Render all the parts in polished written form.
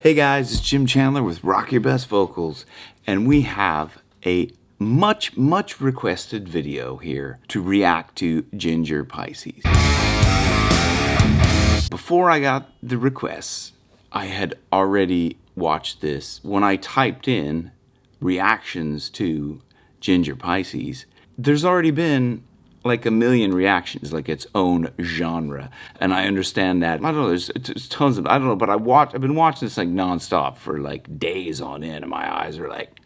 Hey guys, it's Jim Chandler with Rock Your Best Vocals, and we have a much requested video here to react to Jinjer Pisces. Before I got the requests, I had already watched this. When I typed in reactions to Jinjer Pisces, there's already been like a million reactions, like its own genre, and I understand that. I don't know, there's tons of, I don't know, but I've been watching this like nonstop for like days on end, and my eyes are like,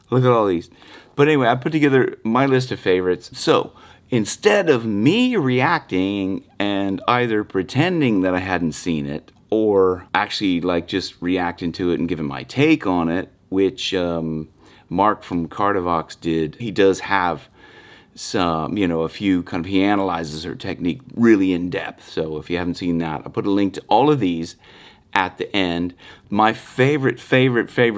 look at all these. But anyway, I put together my list of favorites. So instead of me reacting and either pretending that I hadn't seen it or actually like just reacting to it and giving my take on it, which Mark from Cardivox did, he does have some, a few kind of, he analyzes her technique really in depth. So if you haven't seen that, I'll put a link to all of these at the end. My favorite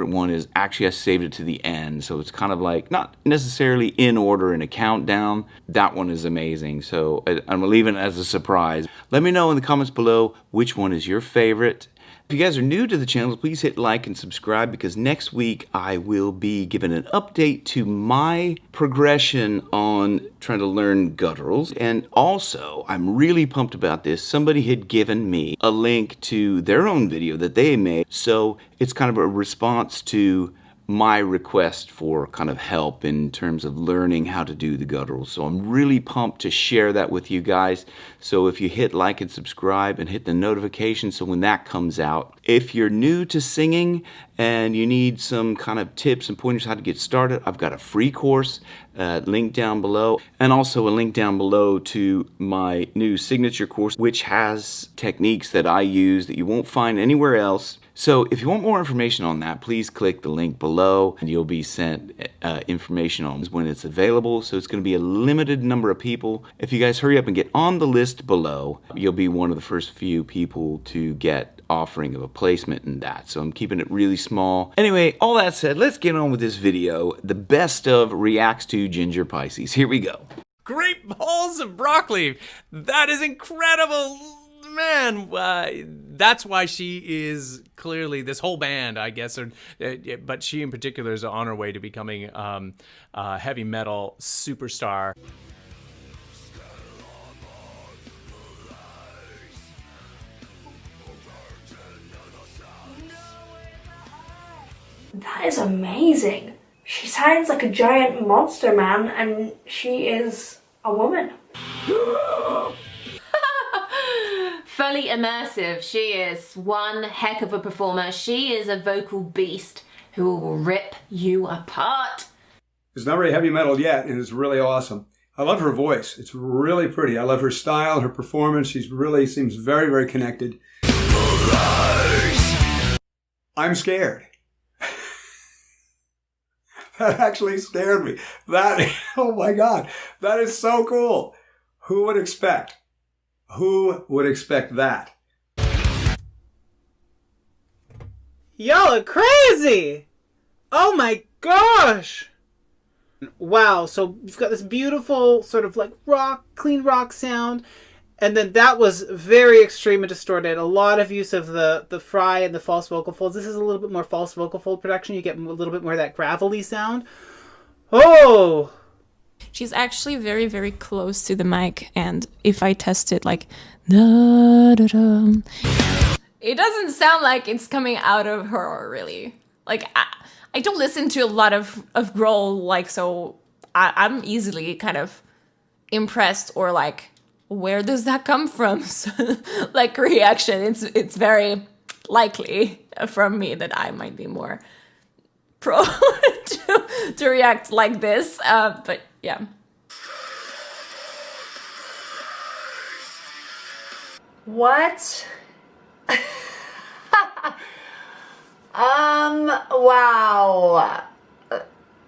one is actually, I saved it to the end. So it's kind of like, not necessarily in order in a countdown. That one is amazing. So I'm gonna leave it as a surprise. Let me know in the comments below which one is your favorite. If you guys are new to the channel, please hit like and subscribe, because next week I will be giving an update to my progression on trying to learn gutturals. And also, I'm really pumped about this. Somebody had given me a link to their own video that they made. So it's kind of a response to my request for kind of help in terms of learning how to do the gutturals. So I'm really pumped to share that with you guys. So if you hit like and subscribe and hit the notification so when that comes out. If you're new to singing and you need some kind of tips and pointers how to get started, I've got a free course link down below, and also a link down below to my new signature course, which has techniques that I use that you won't find anywhere else. So if you want more information on that, please click the link below and you'll be sent information on when it's available. So it's going to be a limited number of people. If you guys hurry up and get on the list below, you'll be one of the first few people to get offering of a placement in that. So I'm keeping it really small. Anyway, all that said, let's get on with this video. The best of reacts to Jinjer Pisces. Here we go. Great balls of broccoli. That is incredible. Man, that's why she is clearly, this whole band, I guess, but she in particular is on her way to becoming a heavy metal superstar. That is amazing. She sounds like a giant monster, man, and she is a woman. Fully immersive. She is one heck of a performer. She is a vocal beast who will rip you apart. It's not very heavy metal yet, and it's really awesome. I love her voice. It's really pretty. I love her style, her performance. She really seems very connected. I'm scared. That actually scared me. Oh my God, that is so cool. Who would expect? Who would expect that? Y'all are crazy! Oh my gosh! Wow, so you've got this beautiful sort of like clean rock sound, and then that was very extreme and distorted. A lot of use of the fry and the false vocal folds. This is a little bit more false vocal fold production. You get a little bit more of that gravelly sound. Oh! She's actually very close to the mic, and if I test it like da, da, da, it doesn't sound like it's coming out of her really. Like I don't listen to a lot of growl, like, so I'm easily kind of impressed, or like, where does that come from? So, like, reaction, it's very likely from me that I might be more pro to react like this, but yeah. What? Wow.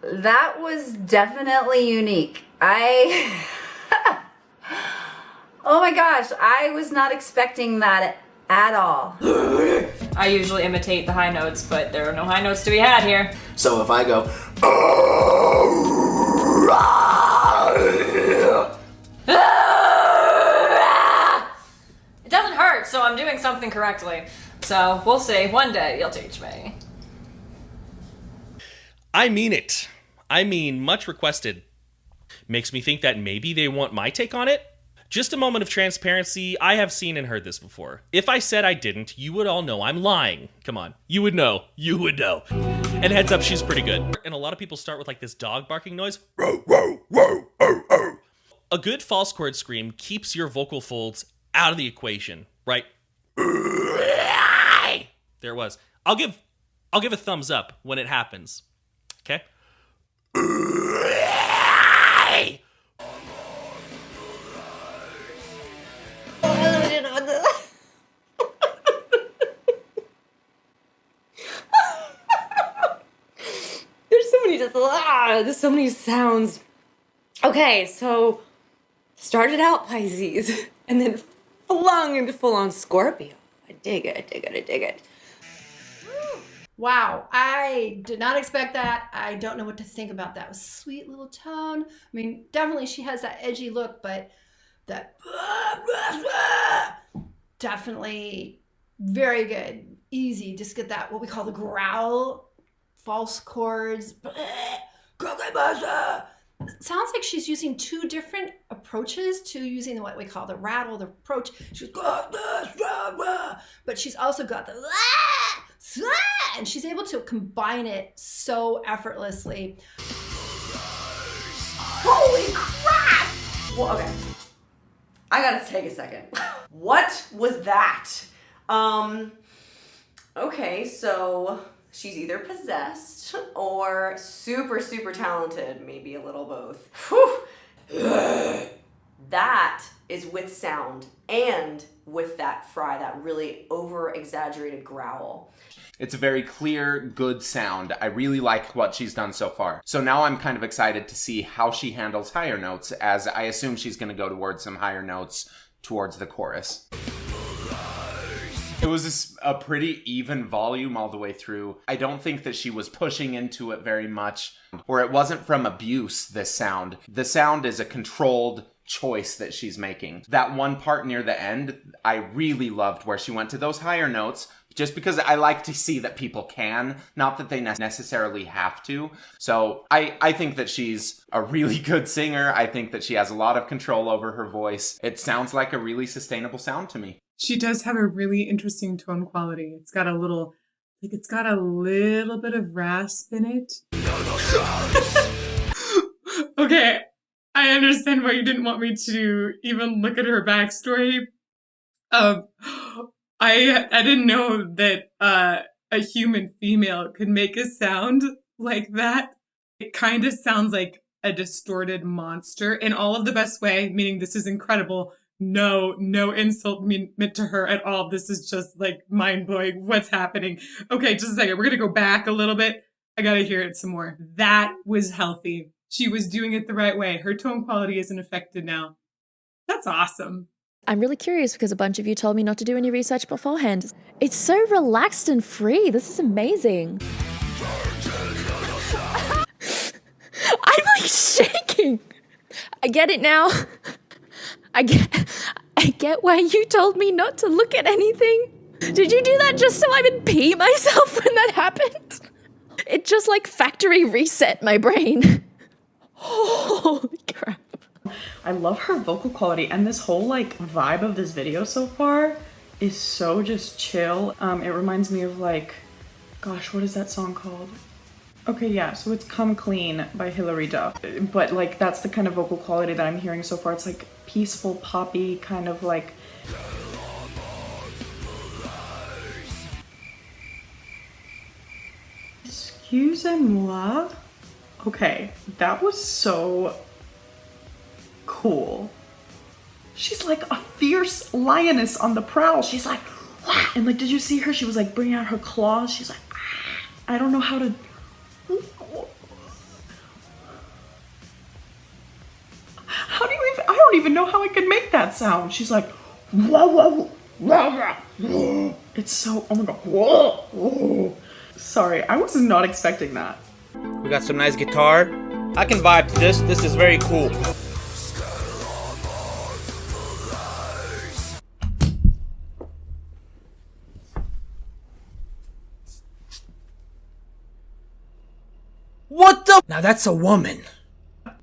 That was definitely unique. Oh my gosh, I was not expecting that at all. I usually imitate the high notes, but there are no high notes to be had here. So if I go, it doesn't hurt, so I'm doing something correctly. So we'll see. One day you'll teach me. I mean it. I mean, much requested. Makes me think that maybe they want my take on it. Just a moment of transparency, I have seen and heard this before. If I said I didn't, you would all know I'm lying. Come on. You would know. You would know. And heads up, she's pretty good. And a lot of people start with like this dog barking noise. Row, row, row, oh, oh. A good false chord scream keeps your vocal folds out of the equation, right? There it was. I'll give a thumbs up when it happens. Okay? There's so many sounds. Okay, so started out Pisces and then flung into full-on Scorpio. I dig it. Wow, I did not expect that. I don't know what to think about that. It was a sweet little tone. I mean, definitely she has that edgy look, but that definitely very good. Easy. Just get that, what we call the growl, false chords. It sounds like she's using two different approaches to using what we call the rattle, the approach. She's got this, but she's also got the and she's able to combine it so effortlessly. Holy crap! Well, okay. I gotta take a second. What was that? Okay, so she's either possessed or super, super talented. Maybe a little both. Whew. That is with sound and with that fry, that really over-exaggerated growl. It's a very clear, good sound. I really like what she's done so far. So now I'm kind of excited to see how she handles higher notes, as I assume she's going to go towards some higher notes towards the chorus. It was a pretty even volume all the way through. I don't think that she was pushing into it very much, or it wasn't from abuse, this sound. The sound is a controlled choice that she's making. That one part near the end, I really loved, where she went to those higher notes, just because I like to see that people can, not that they necessarily have to. So I think that she's a really good singer. I think that she has a lot of control over her voice. It sounds like a really sustainable sound to me. She does have a really interesting tone quality. It's got a little bit of rasp in it. Okay, I understand why you didn't want me to even look at her backstory. I didn't know that a human female could make a sound like that. It kind of sounds like a distorted monster in all of the best way, meaning this is incredible. No insult meant to her at all. This is just like mind-blowing. What's happening? Okay, just a second. We're going to go back a little bit. I got to hear it some more. That was healthy. She was doing it the right way. Her tone quality isn't affected now. That's awesome. I'm really curious because a bunch of you told me not to do any research beforehand. It's so relaxed and free. This is amazing. I'm like shaking. I get it now. I get why you told me not to look at anything. Did you do that just so I would pee myself when that happened? It just like factory reset my brain. Holy crap. I love her vocal quality, and this whole like vibe of this video so far is so just chill. It reminds me of like, gosh, what is that song called? Okay, yeah, so it's Come Clean by Hilary Duff. But like that's the kind of vocal quality that I'm hearing so far. It's like peaceful, poppy, kind of like Excusez-moi. Okay, that was so cool. She's like a fierce lioness on the prowl. She's like, wah! And like, did you see her? She was like bringing out her claws. She's like, ah! I don't know how to. How do you even? I don't even know how I could make that sound. She's like, whoa, whoa, whoa, whoa. It's so. Oh my god. Whoa, whoa. Sorry, I was not expecting that. We got some nice guitar. I can vibe to this. This is very cool. What the? Now that's a woman.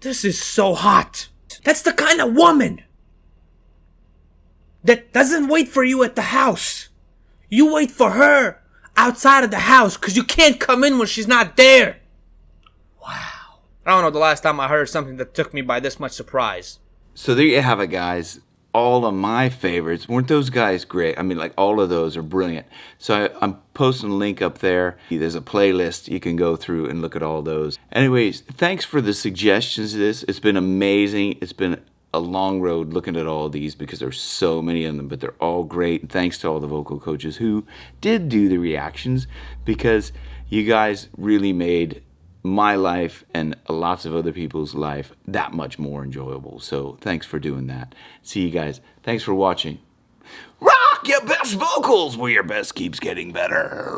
This is so hot. That's the kind of woman that doesn't wait for you at the house. You wait for her outside of the house because you can't come in when she's not there. Wow. I don't know the last time I heard something that took me by this much surprise. So there you have it, guys. All of my favorites. Weren't those guys great? I mean, like, all of those are brilliant. So I'm posting a link up there. There's a playlist you can go through and look at all those. Anyways, thanks for the suggestions of this. It's been amazing. It's been a long road looking at all of these because there's so many of them, but they're all great. And thanks to all the vocal coaches who did do the reactions, because you guys really made my life and lots of other people's life that much more enjoyable. So thanks for doing that. See you guys. Thanks for watching. Rock your best vocals where your best keeps getting better.